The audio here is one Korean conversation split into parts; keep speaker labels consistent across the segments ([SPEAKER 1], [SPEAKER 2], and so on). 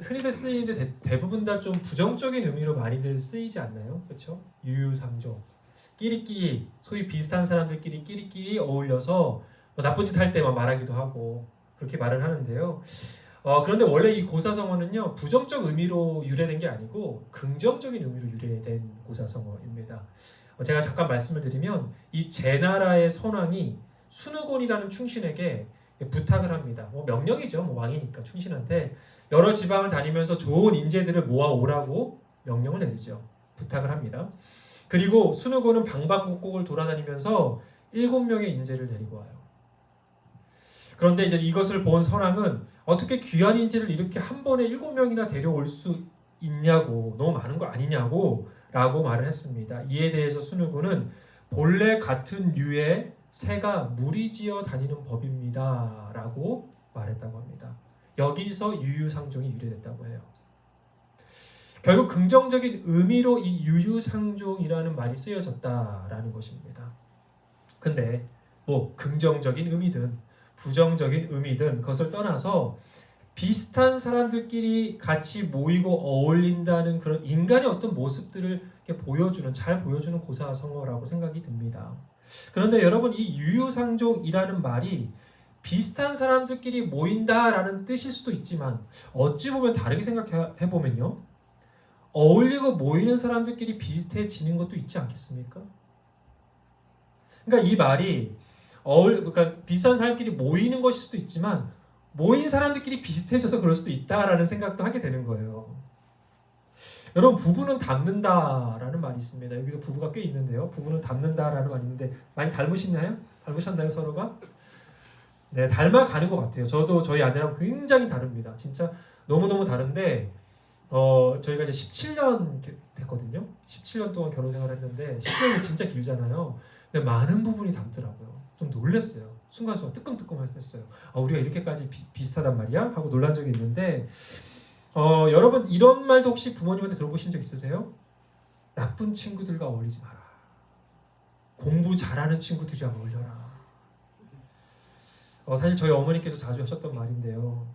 [SPEAKER 1] 흔히들 쓰이는데 대부분 다 좀 부정적인 의미로 많이들 쓰이지 않나요? 그렇죠? 유유상종. 끼리끼리 소위 비슷한 사람들끼리 끼리끼리 어울려서 뭐 나쁜 짓 할 때만 말하기도 하고 그렇게 말을 하는데요. 그런데 원래 이 고사성어는요 부정적 의미로 유래된 게 아니고 긍정적인 의미로 유래된 고사성어입니다. 제가 잠깐 말씀을 드리면 이 제나라의 선왕이 순후곤이라는 충신에게 부탁을 합니다. 뭐 명령이죠. 뭐 왕이니까 충신한테 여러 지방을 다니면서 좋은 인재들을 모아오라고 명령을 내리죠. 부탁을 합니다. 그리고 순후곤은 방방곡곡을 돌아다니면서 7명의 인재를 데리고 와요. 그런데 이제 이것을 본 선왕은 어떻게 귀한 인재를 이렇게 한 번에 7명이나 데려올 수 있냐고, 너무 많은 거 아니냐고 라고 말을 했습니다. 이에 대해서 순후군은 본래 같은 류의 새가 무리지어 다니는 법입니다 라고 말했다고 합니다. 여기서 유유상종이 유래됐다고 해요. 결국 긍정적인 의미로 이 유유상종이라는 말이 쓰여졌다라는 것입니다. 근데 뭐 긍정적인 의미든 부정적인 의미든 그것을 떠나서 비슷한 사람들끼리 같이 모이고 어울린다는 그런 인간의 어떤 모습들을 이렇게 보여주는, 잘 보여주는 고사성어라고 생각이 듭니다. 그런데 여러분, 이 유유상종이라는 말이 비슷한 사람들끼리 모인다라는 뜻일 수도 있지만 어찌 보면 다르게 생각해 보면요, 어울리고 모이는 사람들끼리 비슷해지는 것도 있지 않겠습니까? 그러니까 이 말이 그러니까 비슷한 사람끼리 모이는 것일 수도 있지만 모인 사람들끼리 비슷해져서 그럴 수도 있다라는 생각도 하게 되는 거예요. 여러분, 부부는 닮는다라는 말이 있습니다. 여기도 부부가 꽤 있는데요. 부부는 닮는다라는 말이 있는데 많이 닮으시나요? 닮으셨나요, 서로가? 네, 닮아가는 것 같아요. 저도 저희 아내랑 굉장히 다릅니다. 진짜 너무너무 다른데 저희가 이제 17년 됐거든요. 17년 동안 결혼 생활을 했는데 17년이 진짜 길잖아요. 근데 많은 부분이 닮더라고요. 좀 놀랐어요. 순간순간 뜨끔뜨끔했어요. 우리가 이렇게까지 비슷하단 말이야? 하고 놀란 적이 있는데 여러분, 이런 말도 혹시 부모님한테 들어보신 적 있으세요? 나쁜 친구들과 어울리지 마라. 공부 잘하는 친구들이랑 어울려라. 사실 저희 어머니께서 자주 하셨던 말인데요.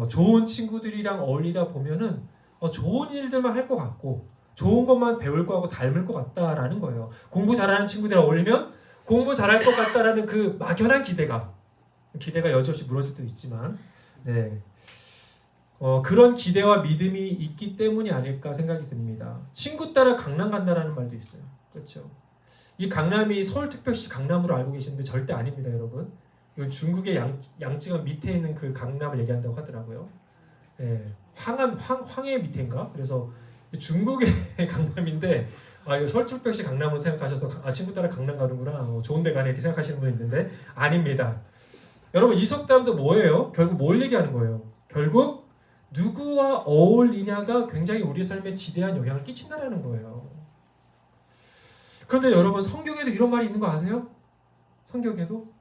[SPEAKER 1] 좋은 친구들이랑 어울리다 보면은 좋은 일들만 할 것 같고 좋은 것만 배울 거 하고 닮을 것 같다라는 거예요. 공부 잘하는 친구들이랑 어울리면 공부 잘할 것 같다라는 그 막연한 기대가 여지없이 무너질 때도 있지만, 네, 그런 기대와 믿음이 있기 때문이 아닐까 생각이 듭니다. 친구 따라 강남 간다라는 말도 있어요. 그렇죠? 이 강남이 서울특별시 강남으로 알고 계시는데 절대 아닙니다, 여러분. 이건 중국의 양쯔강 밑에 있는 그 강남을 얘기한다고 하더라고요. 네, 황해 밑인가? 그래서 중국의 강남인데 이거 서울특별시 강남을 생각하셔서 친구 따라 강남 가는구나, 좋은 데 가네 이렇게 생각하시는 분이 있는데 아닙니다. 여러분, 이 속담도 뭐예요? 결국 뭘 얘기하는 거예요? 결국 누구와 어울리냐가 굉장히 우리 삶에 지대한 영향을 끼친다는 거예요. 그런데 여러분, 성경에도 이런 말이 있는 거 아세요? 성경에도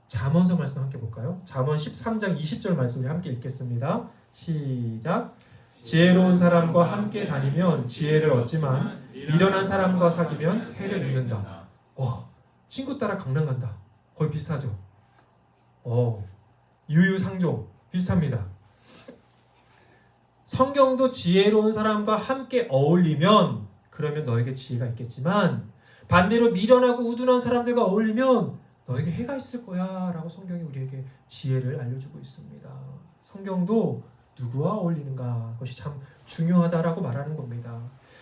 [SPEAKER 1] 잠언서 말씀 함께 볼까요? 잠언 13장 20절 말씀 우리 함께 읽겠습니다. 시작. 지혜로운 사람과 함께 다니면 지혜를 얻지만 미련한 사람과 사귀면 해를 입는다. 친구 따라 강남 간다. 거의 비슷하죠? 유유상종 비슷합니다. 성경도 지혜로운 사람과 함께 어울리면 그러면 너에게 지혜가 있겠지만 반대로 미련하고 우둔한 사람들과 어울리면 너에게 해가 있을 거야 라고 성경이 우리에게 지혜를 알려주고 있습니다. 성경도 누구와 어울리는가, 그것이 참 중요하다라고 말하는 겁니다.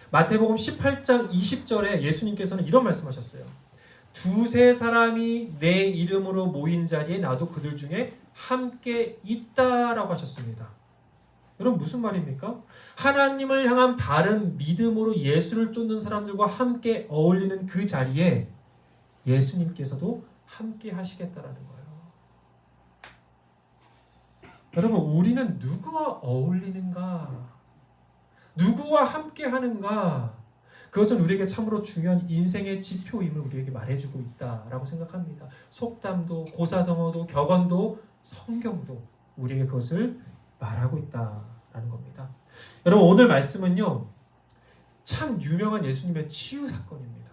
[SPEAKER 1] 마태복음 18장 20절에 예수님께서는 이런 말씀하셨어요. 두세 사람이 내 이름으로 모인 자리에 나도 그들 중에 함께 있다라고 하셨습니다. 여러분, 무슨 말입니까? 하나님을 향한 바른 믿음으로 예수를 쫓는 사람들과 함께 어울리는 그 자리에 예수님께서도 함께 하시겠다라는 거예요. 여러분, 우리는 누구와 어울리는가? 누구와 함께 하는가? 그것은 우리에게 참으로 중요한 인생의 지표임을 우리에게 말해주고 있다라고 생각합니다. 속담도 고사성어도 격언도 성경도 우리에게 그것을 말하고 있다라는 겁니다. 여러분, 오늘 말씀은요, 참 유명한 예수님의 치유 사건입니다.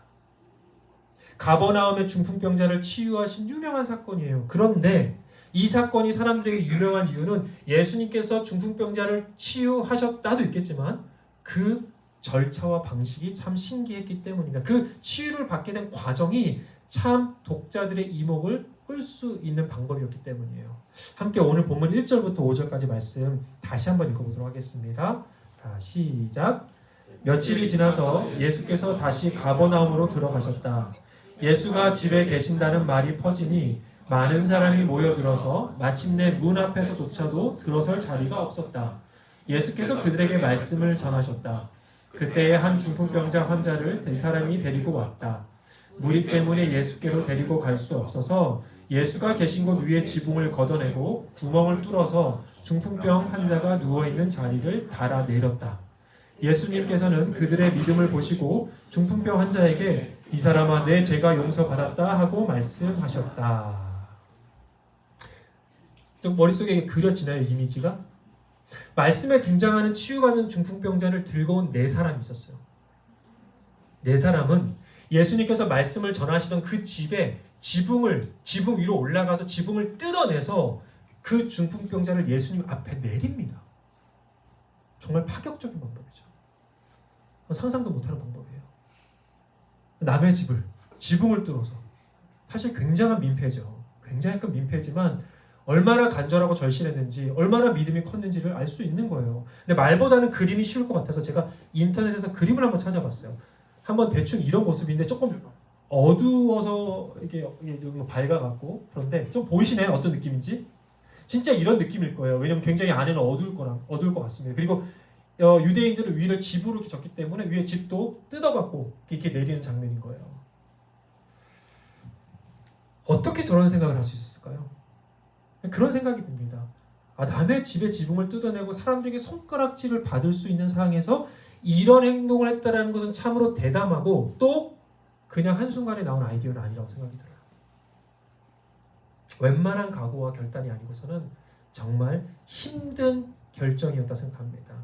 [SPEAKER 1] 가버나움의 중풍병자를 치유하신 유명한 사건이에요. 그런데 이 사건이 사람들에게 유명한 이유는 예수님께서 중풍병자를 치유하셨다도 있겠지만 그 절차와 방식이 참 신기했기 때문입니다. 그 치유를 받게 된 과정이 참 독자들의 이목을 끌 수 있는 방법이었기 때문이에요. 함께 오늘 본문 1절부터 5절까지 말씀 다시 한번 읽어보도록 하겠습니다. 자, 시작. 며칠이 지나서 예수께서 다시 가버나움으로 들어가셨다. 예수가 집에 계신다는 말이 퍼지니 많은 사람이 모여들어서 마침내 문 앞에서조차도 들어설 자리가 없었다. 예수께서 그들에게 말씀을 전하셨다. 그때에 한 중풍병자 환자를 네 사람이 데리고 왔다. 무리 때문에 예수께로 데리고 갈 수 없어서 예수가 계신 곳 위에 지붕을 걷어내고 구멍을 뚫어서 중풍병 환자가 누워있는 자리를 달아내렸다. 예수님께서는 그들의 믿음을 보시고 중풍병 환자에게 이 사람아 내 죄가 용서받았다 하고 말씀하셨다. 좀 머릿속에 그려지나요? 이미지가? 말씀에 등장하는 치유받은 중풍병자를 들고 온 네 사람이 있었어요. 네 사람은 예수님께서 말씀을 전하시던 그 집에 지붕 위로 올라가서 지붕을 뜯어내서 그 중풍병자를 예수님 앞에 내립니다. 정말 파격적인 방법이죠. 상상도 못하는 방법이에요. 남의 지붕을 뚫어서 사실 굉장한 민폐죠. 굉장히 큰 민폐지만 얼마나 간절하고 절실했는지 얼마나 믿음이 컸는지를 알 수 있는 거예요. 근데 말보다는 그림이 쉬울 것 같아서 제가 인터넷에서 그림을 한번 찾아봤어요. 한번 대충 이런 모습인데 조금 어두워서 이게 좀 밝아갖고 그런데 좀 보이시나요? 어떤 느낌인지? 진짜 이런 느낌일 거예요. 왜냐면 굉장히 안에는 어두울 것 같습니다. 그리고 유대인들은 위를 집으로 이렇게 졌기 때문에 위에 집도 뜯어갖고 이렇게 내리는 장면인 거예요. 어떻게 저런 생각을 할 수 있었을까요? 그런 생각이 듭니다. 남의 집의 지붕을 뜯어내고 사람들에게 손가락질을 받을 수 있는 상황에서 이런 행동을 했다는 것은 참으로 대담하고 또 그냥 한순간에 나온 아이디어는 아니라고 생각이 들어요. 웬만한 각오와 결단이 아니고서는 정말 힘든 결정이었다 생각합니다.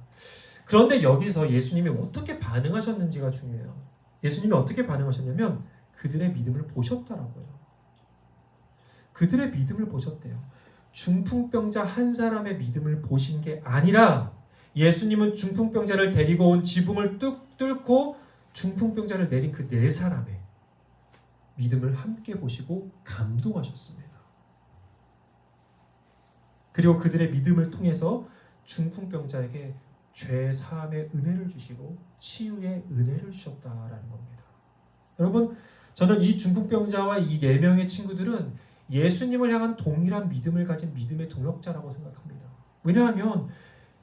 [SPEAKER 1] 그런데 여기서 예수님이 어떻게 반응하셨는지가 중요해요. 예수님이 어떻게 반응하셨냐면 그들의 믿음을 보셨더라고요. 그들의 믿음을 보셨대요. 중풍병자 한 사람의 믿음을 보신 게 아니라 예수님은 중풍병자를 데리고 온 지붕을 뚫고 중풍병자를 내린 그 네 사람의 믿음을 함께 보시고 감동하셨습니다. 그리고 그들의 믿음을 통해서 중풍병자에게 죄 사함의 은혜를 주시고 치유의 은혜를 주셨다라는 겁니다. 여러분, 저는 이 중풍병자와 이 네 명의 친구들은 예수님을 향한 동일한 믿음을 가진 믿음의 동역자라고 생각합니다. 왜냐하면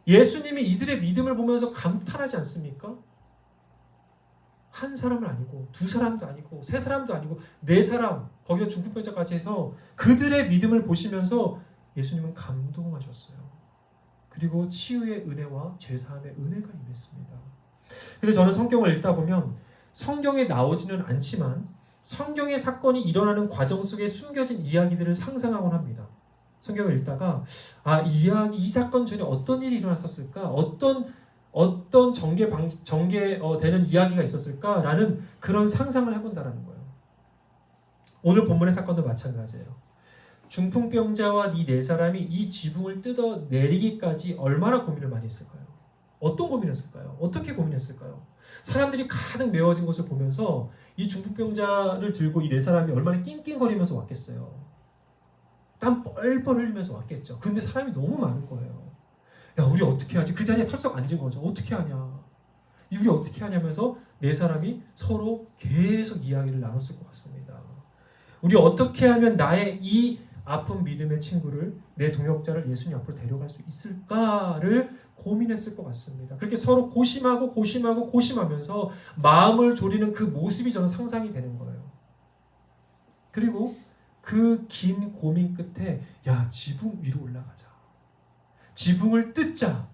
[SPEAKER 1] 예수님이 이들의 믿음을 보면서 감탄하지 않습니까? 한 사람은 아니고 두 사람도 아니고 세 사람도 아니고 네 사람, 거기다 중풍병자까지 해서 그들의 믿음을 보시면서 예수님은 감동하셨어요. 그리고 치유의 은혜와 죄사함의 은혜가 임했습니다. 근데 저는 성경을 읽다 보면 성경에 나오지는 않지만 성경의 사건이 일어나는 과정 속에 숨겨진 이야기들을 상상하곤 합니다. 성경을 읽다가 이 사건 전에 어떤 일이 일어났었을까? 어떤 전개되는 이야기가 있었을까라는 그런 상상을 해본다라는 거예요. 오늘 본문의 사건도 마찬가지예요. 중풍병자와 이 네 사람이 이 지붕을 뜯어 내리기까지 얼마나 고민을 많이 했을까요? 어떤 고민했을까요? 어떻게 고민했을까요? 사람들이 가득 메워진 것을 보면서 이 중풍병자를 들고 이 네 사람이 얼마나 낑낑거리면서 왔겠어요. 땀 뻘뻘 흘리면서 왔겠죠. 근데 사람이 너무 많은 거예요. 야, 우리 어떻게 하지? 그 자리에 털썩 앉은 거죠. 어떻게 하냐? 우리 어떻게 하냐면서 네 사람이 서로 계속 이야기를 나눴을 것 같습니다. 우리 어떻게 하면 나의 이 아픈 믿음의 친구를, 내 동역자를 예수님 앞으로 데려갈 수 있을까를 고민했을 것 같습니다. 그렇게 서로 고심하면서 마음을 졸이는 그 모습이 저는 상상이 되는 거예요. 그리고 그 긴 고민 끝에 지붕 위로 올라가자. 지붕을 뜯자.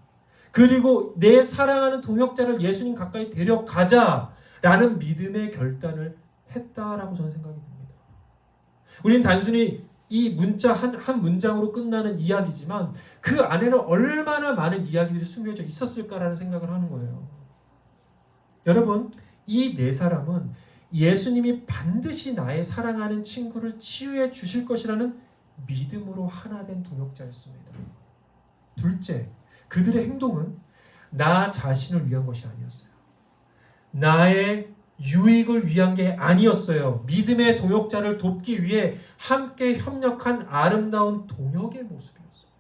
[SPEAKER 1] 그리고 내 사랑하는 동역자를 예수님 가까이 데려가자라는 믿음의 결단을 했다라고 저는 생각이 듭니다. 우리는 단순히 이 문자 한 문장으로 끝나는 이야기지만 그 안에는 얼마나 많은 이야기들이 숨겨져 있었을까라는 생각을 하는 거예요. 여러분, 이 네 사람은 예수님이 반드시 나의 사랑하는 친구를 치유해 주실 것이라는 믿음으로 하나 된 동역자였습니다. 둘째, 그들의 행동은 나 자신을 위한 것이 아니었어요. 나의 유익을 위한 게 아니었어요. 믿음의 동역자를 돕기 위해 함께 협력한 아름다운 동역의 모습이었습니다.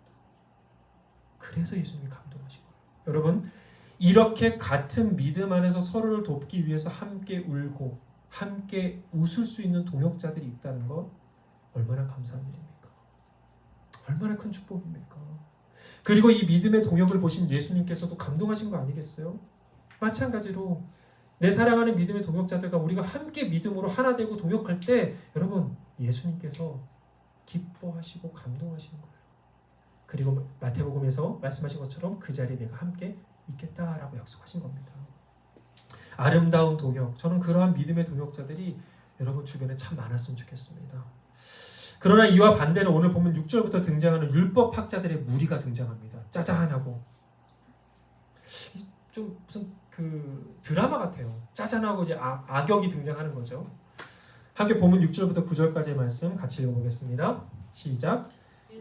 [SPEAKER 1] 그래서 예수님이 감동하신 거예요. 여러분, 이렇게 같은 믿음 안에서 서로를 돕기 위해서 함께 울고 함께 웃을 수 있는 동역자들이 있다는 것 얼마나 감사한 일입니까? 얼마나 큰 축복입니까? 그리고 이 믿음의 동역을 보신 예수님께서도 감동하신 거 아니겠어요? 마찬가지로 내 사랑하는 믿음의 동역자들과 우리가 함께 믿음으로 하나 되고 동역할 때 여러분 예수님께서 기뻐하시고 감동하시는 거예요. 그리고 마태복음에서 말씀하신 것처럼 그 자리에 내가 함께 있겠다라고 약속하신 겁니다. 아름다운 동역, 저는 그러한 믿음의 동역자들이 여러분 주변에 참 많았으면 좋겠습니다. 그러나 이와 반대로 오늘 보면 6절부터 등장하는 율법학자들의 무리가 등장합니다. 짜잔하고 좀 무슨 그 드라마 같아요. 짜잔하고 이제 악역이 등장하는 거죠. 함께 보면 6절부터 9절까지의 말씀 같이 읽어보겠습니다. 시작.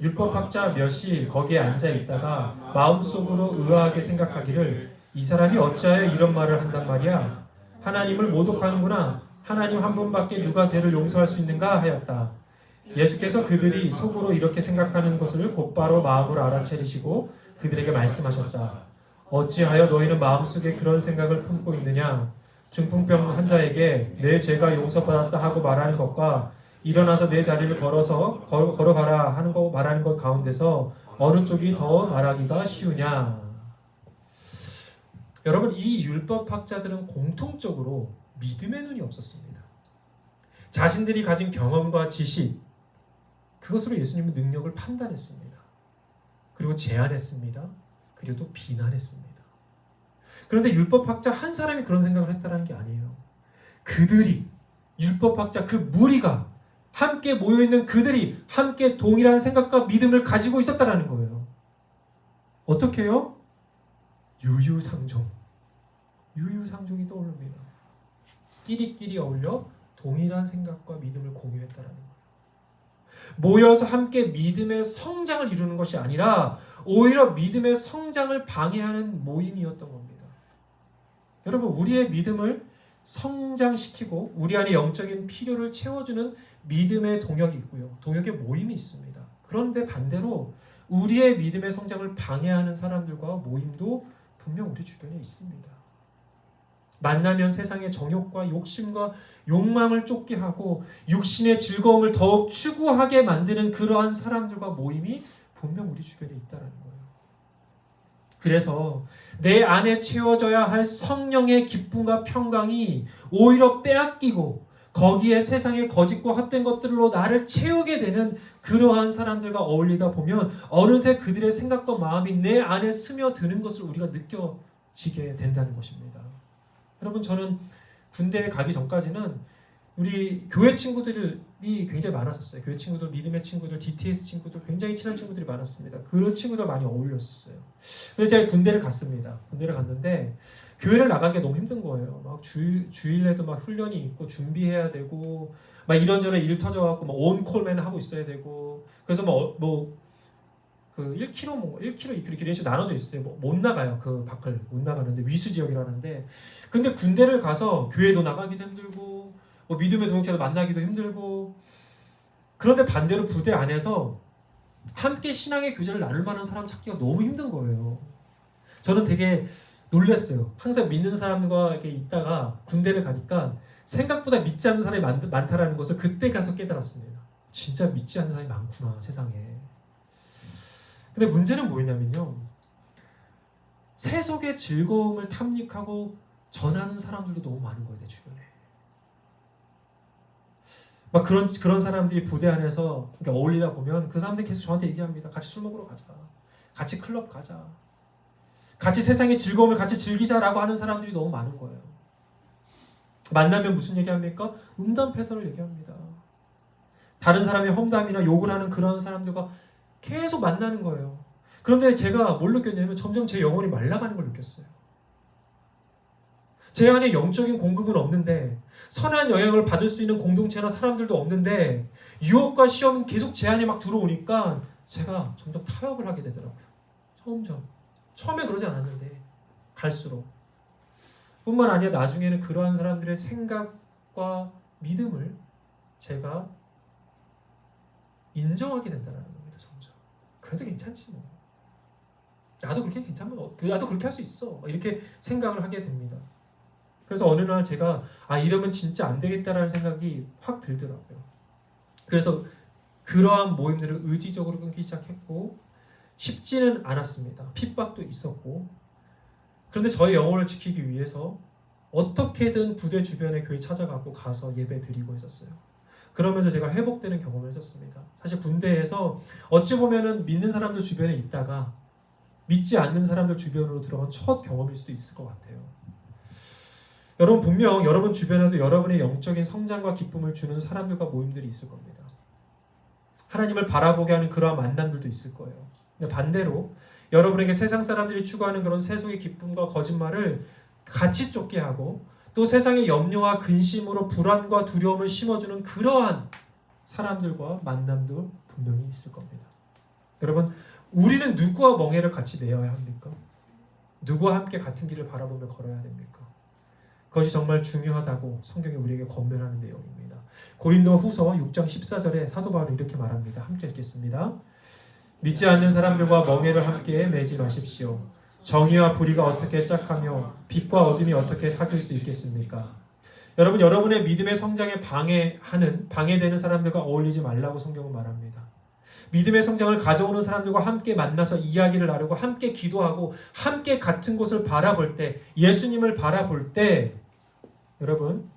[SPEAKER 1] 율법학자 몇이 거기에 앉아 있다가 마음속으로 의아하게 생각하기를 이 사람이 어찌하여 이런 말을 한단 말이야? 하나님을 모독하는구나. 하나님 한 분밖에 누가 죄를 용서할 수 있는가 하였다. 예수께서 그들이 속으로 이렇게 생각하는 것을 곧바로 마음으로 알아채리시고 그들에게 말씀하셨다. 어찌하여 너희는 마음속에 그런 생각을 품고 있느냐? 중풍병 환자에게 내 죄가 용서받았다 하고 말하는 것과 일어나서 내 자리를 걸어가라 하는 거 말하는 것 가운데서 어느 쪽이 더 말하기가 쉬우냐? 여러분, 이 율법학자들은 공통적으로 믿음의 눈이 없었습니다. 자신들이 가진 경험과 지식, 그것으로 예수님의 능력을 판단했습니다. 그리고 제안했습니다. 그리고 또 비난했습니다. 그런데 율법학자 한 사람이 그런 생각을 했다는 게 아니에요. 그들이, 율법학자 그 무리가 함께 모여있는 그들이 함께 동일한 생각과 믿음을 가지고 있었다는 거예요. 어떻게 해요? 유유상종. 유유상종이 떠오릅니다. 끼리끼리 어울려 동일한 생각과 믿음을 공유했다는 거예요. 모여서 함께 믿음의 성장을 이루는 것이 아니라 오히려 믿음의 성장을 방해하는 모임이었던 겁니다. 여러분, 우리의 믿음을 성장시키고 우리 안에 영적인 필요를 채워주는 믿음의 동역이 있고요. 동역의 모임이 있습니다. 그런데 반대로 우리의 믿음의 성장을 방해하는 사람들과 모임도 분명 우리 주변에 있습니다. 만나면 세상의 정욕과 욕심과 욕망을 쫓게 하고 육신의 즐거움을 더욱 추구하게 만드는 그러한 사람들과 모임이 분명 우리 주변에 있다는 거예요. 그래서 내 안에 채워져야 할 성령의 기쁨과 평강이 오히려 빼앗기고 거기에 세상의 거짓과 헛된 것들로 나를 채우게 되는 그러한 사람들과 어울리다 보면 어느새 그들의 생각과 마음이 내 안에 스며드는 것을 우리가 느껴지게 된다는 것입니다. 여러분, 저는 군대에 가기 전까지는 우리 교회 친구들이 굉장히 많았었어요. 교회 친구들, 믿음의 친구들, DTS 친구들, 굉장히 친한 친구들이 많았습니다. 그런 친구들 많이 어울렸었어요. 그래서 제가 군대를 갔습니다. 군대를 갔는데 교회를 나가기가 너무 힘든 거예요. 막 주일에도 막 훈련이 있고 준비해야 되고 막 이런저런 일 터져갖고 막 온콜맨 하고 있어야 되고 그래서 그 1km, 1km, 2km 이런 식으로 나눠져 있어요. 못 나가요. 그 밖을 못 나가는데 위수 지역이라는데 근데 군대를 가서 교회도 나가기도 힘들고 믿음의 동역자도 만나기도 힘들고 그런데 반대로 부대 안에서 함께 신앙의 교제를 나눌 만한 사람 찾기가 너무 힘든 거예요. 저는 되게 놀랐어요. 항상 믿는 사람과 이렇게 있다가 군대를 가니까 생각보다 믿지 않는 사람이 많다라는 것을 그때 가서 깨달았습니다. 진짜 믿지 않는 사람이 많구나, 세상에. 근데 문제는 뭐냐면요. 세속의 즐거움을 탐닉하고 전하는 사람들도 너무 많은 거예요, 내 주변에. 막 그런 사람들이 부대 안에서 어울리다 보면 그 사람들이 계속 저한테 얘기합니다. 같이 술 먹으러 가자. 같이 클럽 가자. 같이 세상의 즐거움을 같이 즐기자라고 하는 사람들이 너무 많은 거예요. 만나면 무슨 얘기합니까? 음담패설을 얘기합니다. 다른 사람의 험담이나 욕을 하는 그런 사람들과 계속 만나는 거예요. 그런데 제가 뭘 느꼈냐면 점점 제 영혼이 말라가는 걸 느꼈어요. 제 안에 영적인 공급은 없는데, 선한 영향을 받을 수 있는 공동체나 사람들도 없는데, 유혹과 시험은 계속 제 안에 막 들어오니까 제가 점점 타협을 하게 되더라고요. 점점. 처음에 그러지 않았는데 갈수록. 뿐만 아니라 나중에는 그러한 사람들의 생각과 믿음을 제가 인정하게 된다는 겁니다. 점점. 그래도 괜찮지 뭐. 나도 그렇게 괜찮아. 나도 그렇게 할 수 있어. 이렇게 생각을 하게 됩니다. 그래서 어느 날 제가 이러면 진짜 안 되겠다라는 생각이 확 들더라고요. 그래서 그러한 모임들을 의지적으로 끊기 시작했고 쉽지는 않았습니다. 핍박도 있었고. 그런데 저의 영혼을 지키기 위해서 어떻게든 부대 주변의 교회 찾아가고 가서 예배 드리고 있었어요. 그러면서 제가 회복되는 경험을 했었습니다. 사실 군대에서 어찌 보면은 믿는 사람들 주변에 있다가 믿지 않는 사람들 주변으로 들어간 첫 경험일 수도 있을 것 같아요. 여러분 분명 여러분 주변에도 여러분의 영적인 성장과 기쁨을 주는 사람들과 모임들이 있을 겁니다. 하나님을 바라보게 하는 그러한 만남들도 있을 거예요. 근데 반대로 여러분에게 세상 사람들이 추구하는 그런 세속의 기쁨과 거짓말을 같이 쫓게 하고 또 세상의 염려와 근심으로 불안과 두려움을 심어주는 그러한 사람들과 만남도 분명히 있을 겁니다. 여러분, 우리는 누구와 멍해를 같이 매어야 합니까? 누구와 함께 같은 길을 바라보며 걸어야 됩니까? 그것이 정말 중요하다고 성경이 우리에게 권면하는 내용입니다. 고린도 후서 6장 14절에 사도 바울은 이렇게 말합니다. 함께 읽겠습니다. 믿지 않는 사람들과 멍해를 함께 매지 마십시오. 정의와 불의가 어떻게 짝하며 빛과 어둠이 어떻게 사귈 수 있겠습니까? 여러분, 여러분의 믿음의 성장에 방해되는 사람들과 어울리지 말라고 성경은 말합니다. 믿음의 성장을 가져오는 사람들과 함께 만나서 이야기를 나누고 함께 기도하고 함께 같은 곳을 바라볼 때, 예수님을 바라볼 때 여러분,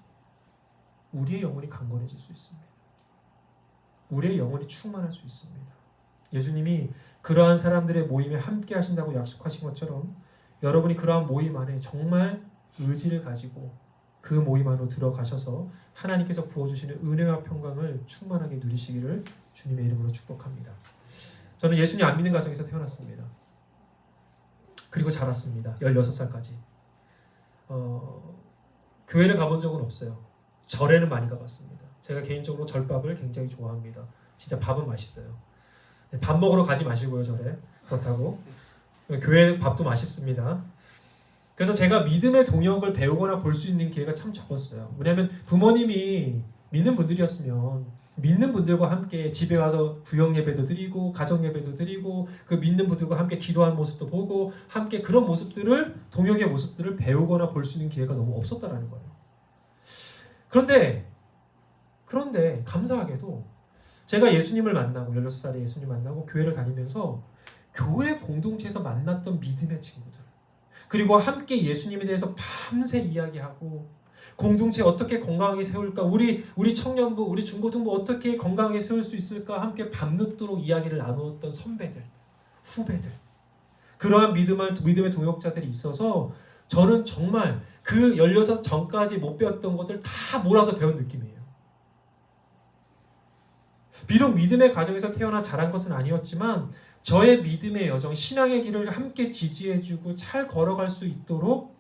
[SPEAKER 1] 우리의 영혼이 강건해질 수 있습니다. 우리의 영혼이 충만할 수 있습니다. 예수님이 그러한 사람들의 모임에 함께 하신다고 약속하신 것처럼 여러분이 그러한 모임 안에 정말 의지를 가지고 그 모임 안으로 들어가셔서 하나님께서 부어주시는 은혜와 평강을 충만하게 누리시기를 주님의 이름으로 축복합니다. 저는 예수님 안 믿는 가정에서 태어났습니다. 그리고 자랐습니다. 16살까지. 교회를 가본 적은 없어요. 절에는 많이 가봤습니다. 제가 개인적으로 절밥을 굉장히 좋아합니다. 진짜 밥은 맛있어요. 밥 먹으러 가지 마시고요, 절에. 그렇다고. 교회 밥도 맛있습니다. 그래서 제가 믿음의 동역을 배우거나 볼 수 있는 기회가 참 적었어요. 왜냐하면 부모님이 믿는 분들이었으면 믿는 분들과 함께 집에 가서 구역 예배도 드리고 가정 예배도 드리고 그 믿는 분들과 함께 기도하는 모습도 보고 함께 그런 모습들을 동역의 모습들을 배우거나 볼 수 있는 기회가 너무 없었다라는 거예요. 그런데 감사하게도 제가 예수님을 만나고 16살에 예수님 만나고 교회를 다니면서 교회 공동체에서 만났던 믿음의 친구들 그리고 함께 예수님에 대해서 밤새 이야기하고 공동체 어떻게 건강하게 세울까 우리 청년부 우리 중고등부 어떻게 건강하게 세울 수 있을까 함께 밤늦도록 이야기를 나누었던 선배들 후배들 그러한 믿음의 동역자들이 있어서 저는 정말 그 16 전까지 못 배웠던 것들 다 몰아서 배운 느낌이에요. 비록 믿음의 가정에서 태어나 자란 것은 아니었지만 저의 믿음의 여정, 신앙의 길을 함께 지지해주고 잘 걸어갈 수 있도록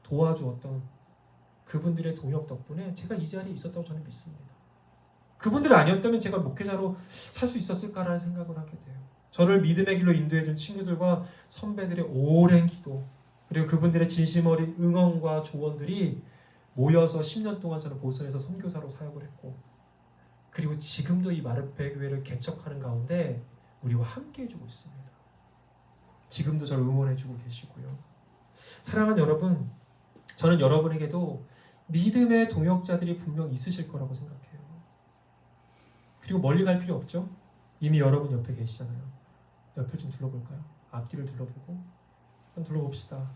[SPEAKER 1] 도와주었던 그분들의 동역 덕분에 제가 이 자리에 있었다고 저는 믿습니다. 그분들이 아니었다면 제가 목회자로 살 수 있었을까라는 생각을 하게 돼요. 저를 믿음의 길로 인도해준 친구들과 선배들의 오랜 기도 그리고 그분들의 진심 어린 응원과 조언들이 모여서 10년 동안 저는 보선에서 선교사로 사역을 했고 그리고 지금도 이 마르페 교회를 개척하는 가운데 우리와 함께 해주고 있습니다. 지금도 저를 응원해주고 계시고요. 사랑하는 여러분, 저는 여러분에게도 믿음의 동역자들이 분명 있으실 거라고 생각해요. 그리고 멀리 갈 필요 없죠? 이미 여러분 옆에 계시잖아요. 옆을 좀 둘러볼까요? 앞뒤를 둘러보고 좀 둘러봅시다.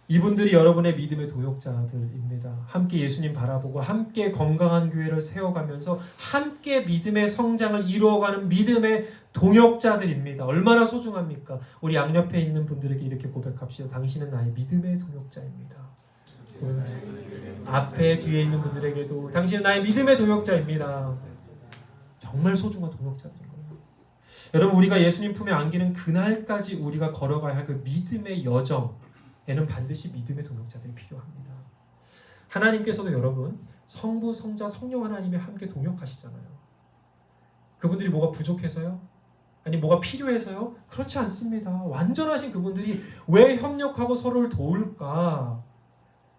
[SPEAKER 1] 이분들이 여러분의 믿음의 동역자들입니다. 함께 예수님 바라보고 함께 건강한 교회를 세워가면서 함께 믿음의 성장을 이루어가는 믿음의 동역자들입니다. 얼마나 소중합니까? 우리 양옆에 있는 분들에게 이렇게 고백합시다. 당신은 나의 믿음의 동역자입니다. 앞에 뒤에 있는 분들에게도 당신은 나의 믿음의 동역자입니다. 정말 소중한 동역자들인 거예요. 여러분 우리가 예수님 품에 안기는 그날까지 우리가 걸어가야 할 그 믿음의 여정 에는 반드시 믿음의 동역자들이 필요합니다. 하나님께서도 여러분 성부, 성자, 성령 하나님이 함께 동역하시잖아요. 그분들이 뭐가 부족해서요? 아니 뭐가 필요해서요? 그렇지 않습니다. 완전하신 그분들이 왜 협력하고 서로를 도울까?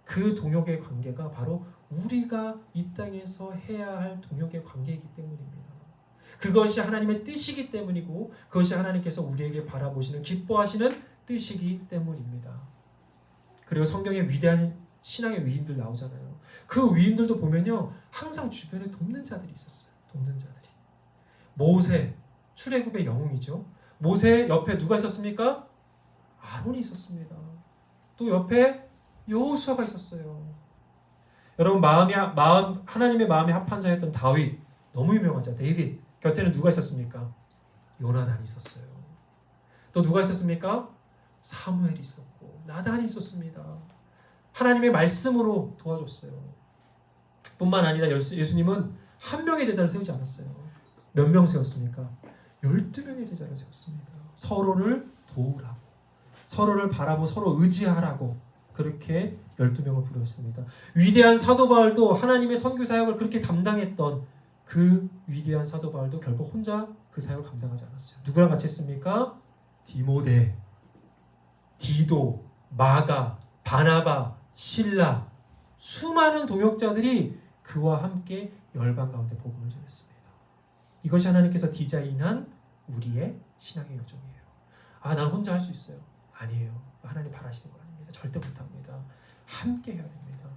[SPEAKER 1] 그 동역의 관계가 바로 우리가 이 땅에서 해야 할 동역의 관계이기 때문입니다. 그것이 하나님의 뜻이기 때문이고 그것이 하나님께서 우리에게 바라보시는 기뻐하시는 뜻이기 때문입니다. 그리고 성경에 위대한 신앙의 위인들 나오잖아요. 그 위인들도 보면요 항상 주변에 돕는 자들이 있었어요. 돕는 자들이. 모세, 출애굽의 영웅이죠. 모세 옆에 누가 있었습니까? 아론이 있었습니다. 또 옆에 여호수아가 있었어요. 여러분 하나님의 마음에 합한 자였던 다윗, 너무 유명하죠. 데이빗 곁에는 누가 있었습니까? 요나단이 있었어요. 또 누가 있었습니까? 사무엘이 있었고 나단이 있었습니다. 하나님의 말씀으로 도와줬어요. 뿐만 아니라 예수님은 한 명의 제자를 세우지 않았어요. 몇 명 세웠습니까? 12명의 제자를 세웠습니다. 서로를 도우라고, 서로를 바라보고 서로 의지하라고 그렇게 12명을 부르셨습니다. 위대한 사도 바울도 하나님의 선교 사역을 그렇게 담당했던 그 위대한 사도 바울도 결국 혼자 그 사역을 감당하지 않았어요. 누구랑 같이 했습니까? 디모데, 디도, 마가, 바나바, 실라, 수많은 동역자들이 그와 함께 열방 가운데 복음을 전했습니다. 이것이 하나님께서 디자인한 우리의 신앙의 요정이에요. 난 혼자 할 수 있어요. 아니에요. 하나님 바라시는 거 아닙니다. 절대 못합니다. 함께 해야 됩니다.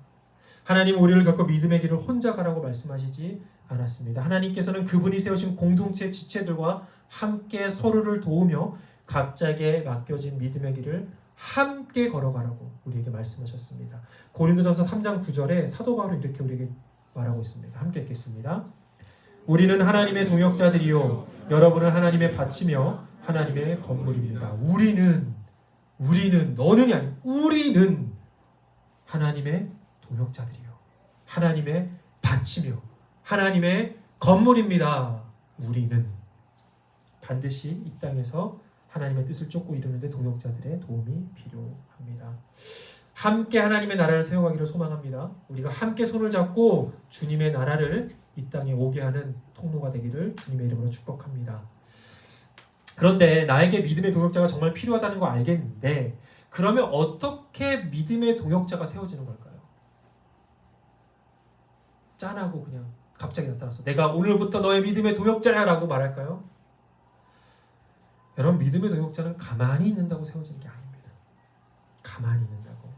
[SPEAKER 1] 하나님은 우리를 결코 믿음의 길을 혼자 가라고 말씀하시지 않았습니다. 하나님께서는 그분이 세우신 공동체 지체들과 함께 서로를 도우며 갑자기 맡겨진 믿음의 길을 함께 걸어가라고 우리에게 말씀하셨습니다. 고린도전서 3장 9절에 사도 바울은 이렇게 우리에게 말하고 있습니다. 함께 읽겠습니다. 우리는 하나님의 동역자들이요 여러분은 하나님의 밭이며 하나님의 건물입니다. 우리는 너는이 아니고 우리는 하나님의 동역자들이요 하나님의 밭이며 하나님의 건물입니다. 우리는 반드시 이 땅에서 하나님의 뜻을 쫓고 이루는데 동역자들의 도움이 필요합니다. 함께 하나님의 나라를 세워가기를 소망합니다. 우리가 함께 손을 잡고 주님의 나라를 이 땅에 오게 하는 통로가 되기를 주님의 이름으로 축복합니다. 그런데 나에게 믿음의 동역자가 정말 필요하다는 거 알겠는데 그러면 어떻게 믿음의 동역자가 세워지는 걸까요? 짠하고 그냥 갑자기 나타나서 내가 오늘부터 너의 믿음의 동역자야 라고 말할까요? 여러분 믿음의 동역자는 가만히 있는다고 세워지는 게 아닙니다. 가만히 있는다고.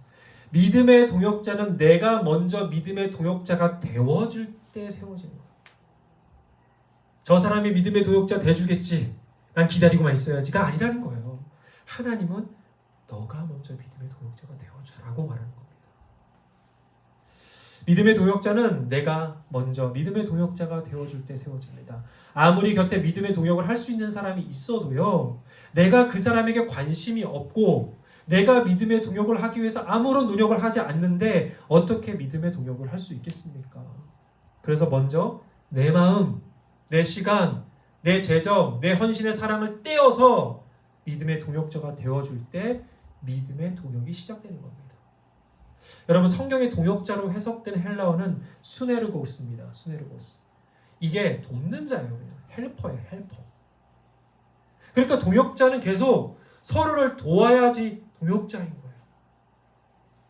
[SPEAKER 1] 믿음의 동역자는 내가 먼저 믿음의 동역자가 되어줄 때 세워지는 거예요. 저 사람이 믿음의 동역자 돼주겠지. 난 기다리고만 있어야지가 아니라는 거예요. 하나님은 너가 먼저 믿음의 동역자가 되어주라고 말하는 겁니다. 믿음의 동역자는 내가 먼저 믿음의 동역자가 되어줄 때 세워집니다. 아무리 곁에 믿음의 동역을 할 수 있는 사람이 있어도요. 내가 그 사람에게 관심이 없고 내가 믿음의 동역을 하기 위해서 아무런 노력을 하지 않는데 어떻게 믿음의 동역을 할 수 있겠습니까? 그래서 먼저 내 마음, 내 시간, 내 재정, 내 헌신의 사랑을 떼어서 믿음의 동역자가 되어줄 때 믿음의 동역이 시작되는 겁니다. 여러분 성경의 동역자로 해석된 헬라어는 수네르고스입니다. 수네르고스. 이게 돕는 자예요. 헬퍼예요. 헬퍼. 그러니까 동역자는 계속 서로를 도와야지 동역자인 거예요.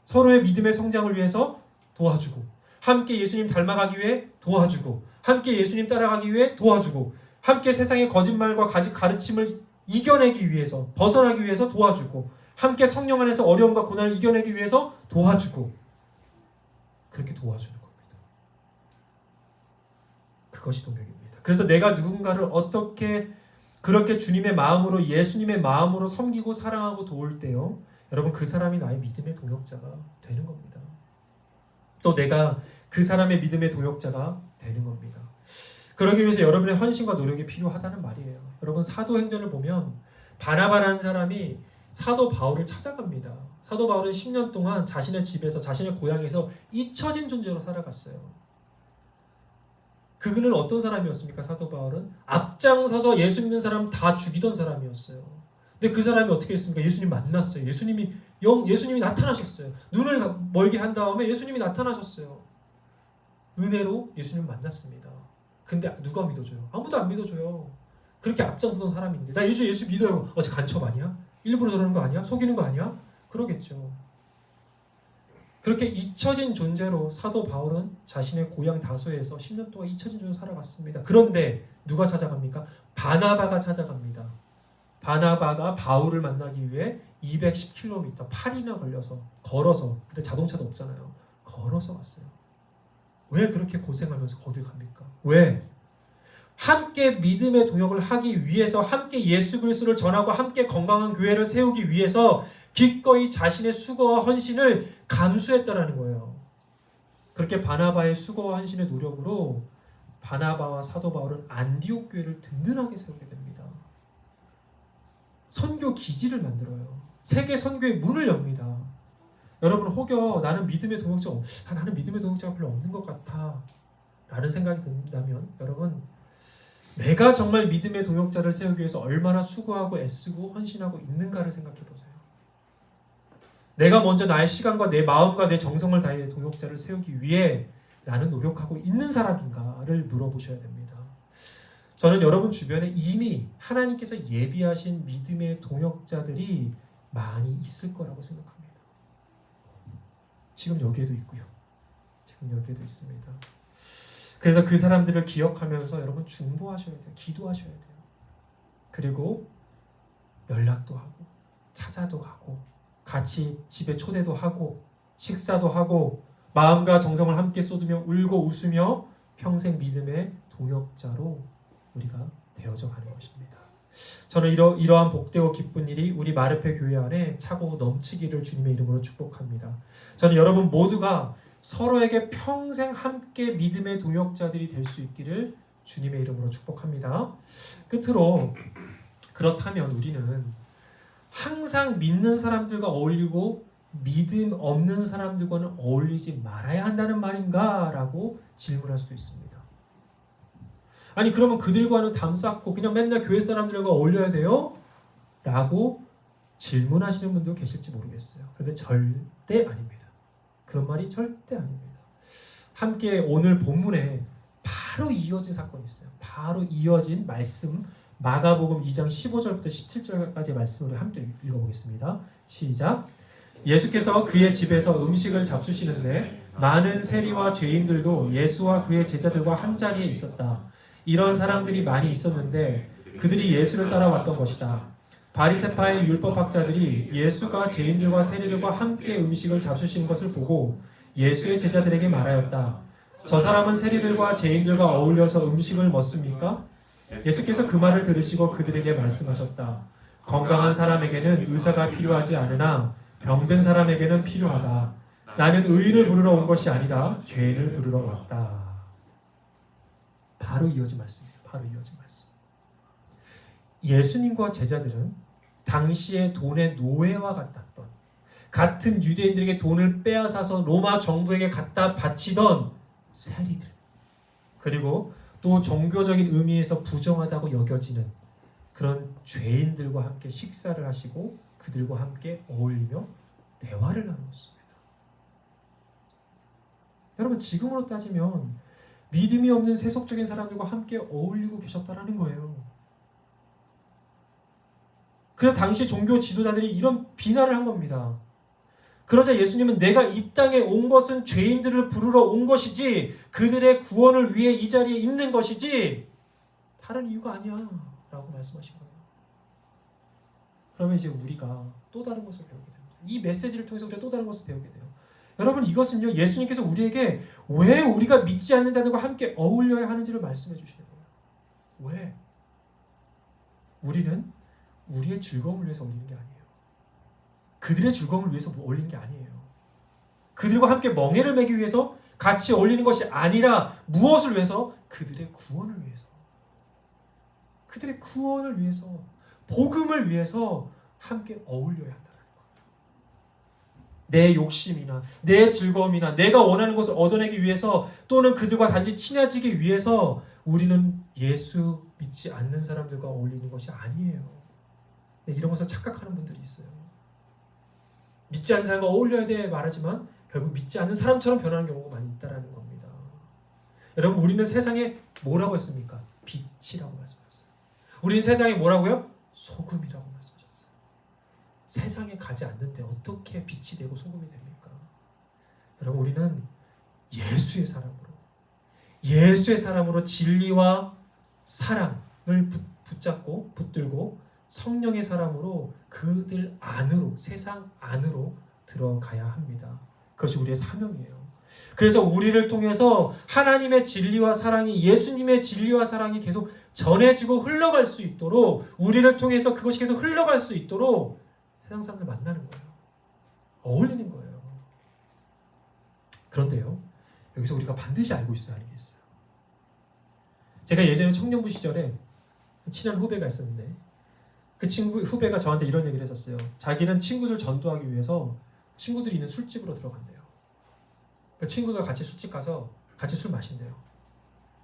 [SPEAKER 1] 서로의 믿음의 성장을 위해서 도와주고 함께 예수님 닮아가기 위해 도와주고 함께 예수님 따라가기 위해 도와주고 함께 세상의 거짓말과 가르침을 이겨내기 위해서 벗어나기 위해서 도와주고 함께 성령 안에서 어려움과 고난을 이겨내기 위해서 도와주고 그렇게 도와주는 겁니다. 그것이 동역입니다. 그래서 내가 누군가를 어떻게 그렇게 주님의 마음으로 예수님의 마음으로 섬기고 사랑하고 도울 때요. 여러분 그 사람이 나의 믿음의 동역자가 되는 겁니다. 또 내가 그 사람의 믿음의 동역자가 되는 겁니다. 그러기 위해서 여러분의 헌신과 노력이 필요하다는 말이에요. 여러분 사도행전을 보면 바나바라는 사람이 사도 바울을 찾아갑니다. 사도 바울은 10년 동안 자신의 집에서 자신의 고향에서 잊혀진 존재로 살아갔어요. 그는 어떤 사람이었습니까? 사도 바울은 앞장서서 예수 믿는 사람 다 죽이던 사람이었어요. 근데 그 사람이 어떻게 했습니까? 예수님 만났어요. 예수님이 나타나셨어요. 눈을 멀게 한 다음에 예수님이 나타나셨어요. 은혜로 예수님 만났습니다. 근데 누가 믿어줘요? 아무도 안 믿어줘요. 그렇게 앞장서던 사람인데 나 예수 믿어요. 어제 간첩 아니야? 일부러 저러는 거 아니야? 속이는 거 아니야? 그러겠죠. 그렇게 잊혀진 존재로 사도 바울은 자신의 고향 다소에서 10년 동안 잊혀진 존재로 살아갔습니다. 그런데 누가 찾아갑니까? 바나바가 찾아갑니다. 바나바가 바울을 만나기 위해 210km, 8일이나 걸어서, 그때 자동차도 없잖아요. 걸어서 갔어요. 왜 그렇게 고생하면서 거길 갑니까? 왜? 함께 믿음의 동역을 하기 위해서, 함께 예수 그리스도를 전하고 함께 건강한 교회를 세우기 위해서 기꺼이 자신의 수고와 헌신을 감수했다라는 거예요. 그렇게 바나바의 수고와 헌신의 노력으로 바나바와 사도 바울은 안디옥 교회를 든든하게 세우게 됩니다. 선교 기지를 만들어요. 세계 선교의 문을 엽니다. 여러분 혹여 나는 믿음의 동역자가 별로 없는 것 같아 라는 생각이 든다면 여러분 내가 정말 믿음의 동역자를 세우기 위해서 얼마나 수고하고 애쓰고 헌신하고 있는가를 생각해 보세요. 내가 먼저 나의 시간과 내 마음과 내 정성을 다해 동역자를 세우기 위해 나는 노력하고 있는 사람인가를 물어보셔야 됩니다. 저는 여러분 주변에 이미 하나님께서 예비하신 믿음의 동역자들이 많이 있을 거라고 생각합니다. 지금 여기에도 있고요. 지금 여기에도 있습니다. 그래서 그 사람들을 기억하면서 여러분 중보하셔야 돼요. 기도하셔야 돼요. 그리고 연락도 하고 찾아도 가고 같이 집에 초대도 하고 식사도 하고 마음과 정성을 함께 쏟으며 울고 웃으며 평생 믿음의 동역자로 우리가 되어져 가는 것입니다. 저는 이러한 복되고 기쁜 일이 우리 마르페 교회 안에 차고 넘치기를 주님의 이름으로 축복합니다. 저는 여러분 모두가 서로에게 평생 함께 믿음의 동역자들이 될 수 있기를 주님의 이름으로 축복합니다. 끝으로 그렇다면 우리는 항상 믿는 사람들과 어울리고 믿음 없는 사람들과는 어울리지 말아야 한다는 말인가? 라고 질문할 수도 있습니다. 아니 그러면 그들과는 담 쌓고 그냥 맨날 교회 사람들과 어울려야 돼요? 라고 질문하시는 분도 계실지 모르겠어요. 그런데 절대 아닙니다. 그런 말이 절대 아닙니다. 함께 오늘 본문에 바로 이어진 사건이 있어요. 바로 이어진 말씀 마가복음 2장 15절부터 17절까지의 말씀을 함께 읽어보겠습니다. 시작. 예수께서 그의 집에서 음식을 잡수시는데 많은 세리와 죄인들도 예수와 그의 제자들과 한자리에 있었다. 이런 사람들이 많이 있었는데 그들이 예수를 따라왔던 것이다. 바리새파의 율법학자들이 예수가 죄인들과 세리들과 함께 음식을 잡수시는 것을 보고 예수의 제자들에게 말하였다. 저 사람은 세리들과 죄인들과 어울려서 음식을 먹습니까? 예수께서 그 말을 들으시고 그들에게 말씀하셨다. 건강한 사람에게는 의사가 필요하지 않으나 병든 사람에게는 필요하다. 나는 의인을 부르러 온 것이 아니라 죄인을 부르러 왔다. 바로 이어진 말씀이에요. 바로 이어진 말씀. 예수님과 제자들은 당시의 돈의 노예와 같았던 같은 유대인들에게 돈을 빼앗아서 로마 정부에게 갖다 바치던 세리들 그리고 또 종교적인 의미에서 부정하다고 여겨지는 그런 죄인들과 함께 식사를 하시고 그들과 함께 어울리며 대화를 나누었습니다. 여러분 지금으로 따지면 믿음이 없는 세속적인 사람들과 함께 어울리고 계셨다라는 거예요. 그래서 당시 종교 지도자들이 이런 비난을 한 겁니다. 그러자 예수님은 내가 이 땅에 온 것은 죄인들을 부르러 온 것이지 그들의 구원을 위해 이 자리에 있는 것이지 다른 이유가 아니야 라고 말씀하신 거예요. 그러면 이제 우리가 또 다른 것을 배우게 됩니다. 이 메시지를 통해서 우리가 또 다른 것을 배우게 돼요. 여러분 이것은요 예수님께서 우리에게 왜 우리가 믿지 않는 자들과 함께 어울려야 하는지를 말씀해 주시는 거예요. 왜? 우리는 우리의 즐거움을 위해서 어울리는 게 아니에요. 그들의 즐거움을 위해서 어울리는 게 아니에요. 그들과 함께 멍에를 매기 위해서 같이 어울리는 것이 아니라 무엇을 위해서? 그들의 구원을 위해서. 그들의 구원을 위해서 복음을 위해서 함께 어울려야 한다는 거예요. 내 욕심이나 내 즐거움이나 내가 원하는 것을 얻어내기 위해서 또는 그들과 단지 친해지기 위해서 우리는 예수 믿지 않는 사람들과 어울리는 것이 아니에요. 이런 것을 착각하는 분들이 있어요. 믿지 않는 사람과 어울려야 돼 말하지만 결국 믿지 않는 사람처럼 변하는 경우가 많이 있다는 겁니다. 여러분, 우리는 세상에 뭐라고 했습니까? 빛이라고 말씀하셨어요. 우리는 세상에 뭐라고요? 소금이라고 말씀하셨어요. 세상에 가지 않는데 어떻게 빛이 되고 소금이 됩니까? 여러분, 우리는 예수의 사람으로 진리와 사랑을 붙잡고 붙들고 성령의 사람으로 그들 안으로, 세상 안으로 들어가야 합니다. 그것이 우리의 사명이에요. 그래서 우리를 통해서 하나님의 진리와 사랑이, 예수님의 진리와 사랑이 계속 전해지고 흘러갈 수 있도록, 우리를 통해서 그것이 계속 흘러갈 수 있도록 세상 사람들 만나는 거예요. 어울리는 거예요. 그런데요, 여기서 우리가 반드시 알고 있어야 하는 게 있어요. 제가 예전에 청년부 시절에 친한 후배가 있었는데 그 후배가 저한테 이런 얘기를 했었어요. 자기는 친구들 전도하기 위해서 친구들이 있는 술집으로 들어간대요. 그 친구가 같이 술집 가서 같이 술 마신대요.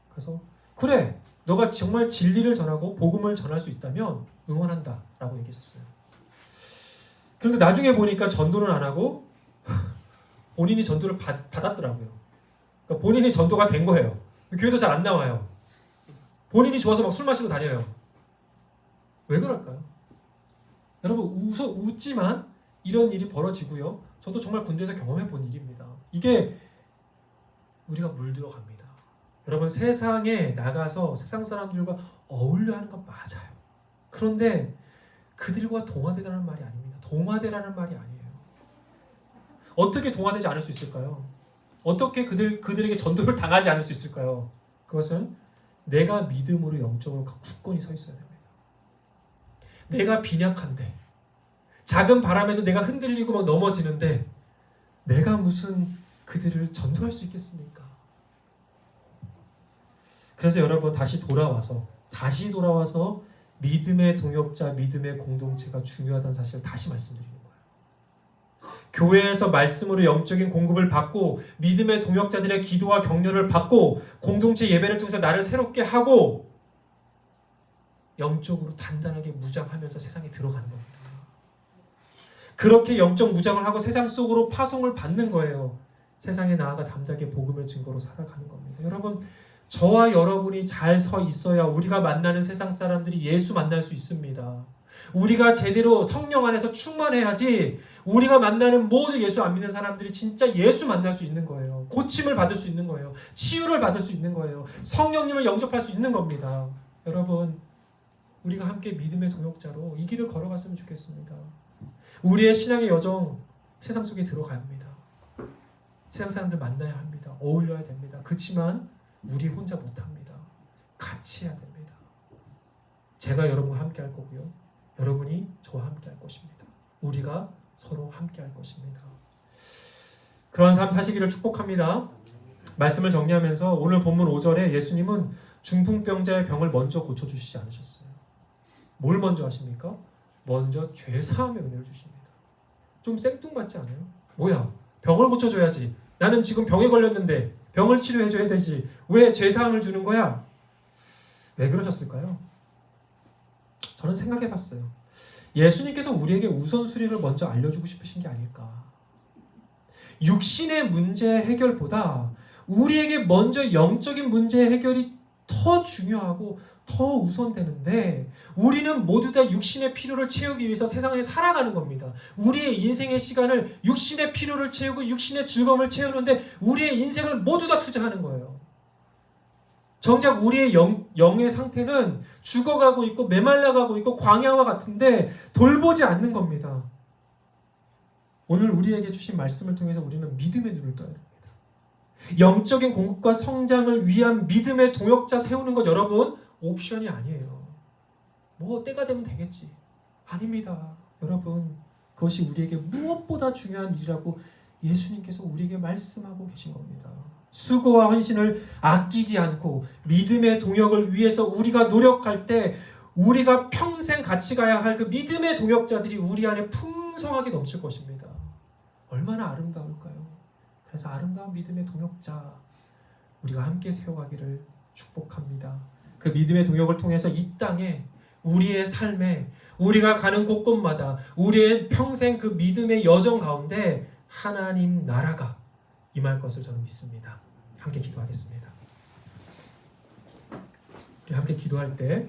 [SPEAKER 1] 그래서 그래, 너가 정말 진리를 전하고 복음을 전할 수 있다면 응원한다 라고 얘기했었어요. 그런데 나중에 보니까 전도는 안 하고 본인이 전도를 받았더라고요. 그러니까 본인이 전도가 된 거예요. 교회도 잘 안 나와요. 본인이 좋아서 막 술 마시러 다녀요. 왜 그럴까요? 여러분, 웃지만 이런 일이 벌어지고요. 저도 정말 군대에서 경험해 본 일입니다. 이게 우리가 물들어갑니다. 여러분, 세상에 나가서 세상 사람들과 어울려 하는 건 맞아요. 그런데 그들과 동화되라는 말이 아닙니다. 동화되라는 말이 아니에요. 어떻게 동화되지 않을 수 있을까요? 어떻게 그들에게 전도를 당하지 않을 수 있을까요? 그것은 내가 믿음으로 영적으로 굳건히 서 있어야 됩니다. 내가 빈약한데, 작은 바람에도 내가 흔들리고 막 넘어지는데 내가 무슨 그들을 전도할 수 있겠습니까? 그래서 여러분, 다시 돌아와서 믿음의 동역자, 믿음의 공동체가 중요하다는 사실을 다시 말씀드리는 거예요. 교회에서 말씀으로 영적인 공급을 받고 믿음의 동역자들의 기도와 격려를 받고 공동체 예배를 통해서 나를 새롭게 하고 영적으로 단단하게 무장하면서 세상에 들어가는 겁니다. 그렇게 영적 무장을 하고 세상 속으로 파송을 받는 거예요. 세상에 나아가 담대하게 복음의 증거로 살아가는 겁니다. 여러분, 저와 여러분이 잘 서 있어야 우리가 만나는 세상 사람들이 예수 만날 수 있습니다. 우리가 제대로 성령 안에서 충만해야지 우리가 만나는 모든 예수 안 믿는 사람들이 진짜 예수 만날 수 있는 거예요. 고침을 받을 수 있는 거예요. 치유를 받을 수 있는 거예요. 성령님을 영접할 수 있는 겁니다. 여러분, 우리가 함께 믿음의 동역자로 이 길을 걸어갔으면 좋겠습니다. 우리의 신앙의 여정, 세상 속에 들어가야 합니다. 세상 사람들 만나야 합니다. 어울려야 됩니다. 그렇지만 우리 혼자 못합니다. 같이 해야 됩니다. 제가 여러분과 함께 할 거고요. 여러분이 저와 함께 할 것입니다. 우리가 서로 함께 할 것입니다. 그러한 삶 사시기를 축복합니다. 말씀을 정리하면서 오늘 본문 5절에 예수님은 중풍병자의 병을 먼저 고쳐주시지 않으셨어요. 뭘 먼저 하십니까? 먼저 죄사함의 은혜를 주십니다. 좀 생뚱맞지 않아요? 뭐야? 병을 고쳐줘야지. 나는 지금 병에 걸렸는데 병을 치료해줘야 되지. 왜 죄사함을 주는 거야? 왜 그러셨을까요? 저는 생각해봤어요. 예수님께서 우리에게 우선순위를 먼저 알려주고 싶으신 게 아닐까. 육신의 문제 해결보다 우리에게 먼저 영적인 문제 해결이 더 중요하고 더 우선되는데 우리는 모두 다 육신의 필요를 채우기 위해서 세상에 살아가는 겁니다. 우리의 인생의 시간을 육신의 필요를 채우고 육신의 즐거움을 채우는데 우리의 인생을 모두 다 투자하는 거예요. 정작 우리의 영의 상태는 죽어가고 있고 메말라가고 있고 광야와 같은데 돌보지 않는 겁니다. 오늘 우리에게 주신 말씀을 통해서 우리는 믿음의 눈을 떠야 됩니다. 영적인 공급과 성장을 위한 믿음의 동역자 세우는 것, 여러분, 옵션이 아니에요. 뭐 때가 되면 되겠지. 아닙니다. 여러분, 그것이 우리에게 무엇보다 중요한 일이라고 예수님께서 우리에게 말씀하고 계신 겁니다. 수고와 헌신을 아끼지 않고 믿음의 동역을 위해서 우리가 노력할 때 우리가 평생 같이 가야 할 그 믿음의 동역자들이 우리 안에 풍성하게 넘칠 것입니다. 얼마나 아름다울까요? 그래서 아름다운 믿음의 동역자 우리가 함께 세워가기를 축복합니다. 그 믿음의 동역을 통해서 이 땅에 우리의 삶에 우리가 가는 곳곳마다 우리의 평생 그 믿음의 여정 가운데 하나님 나라가 임할 것을 저는 믿습니다. 함께 기도하겠습니다. 우리 함께 기도할 때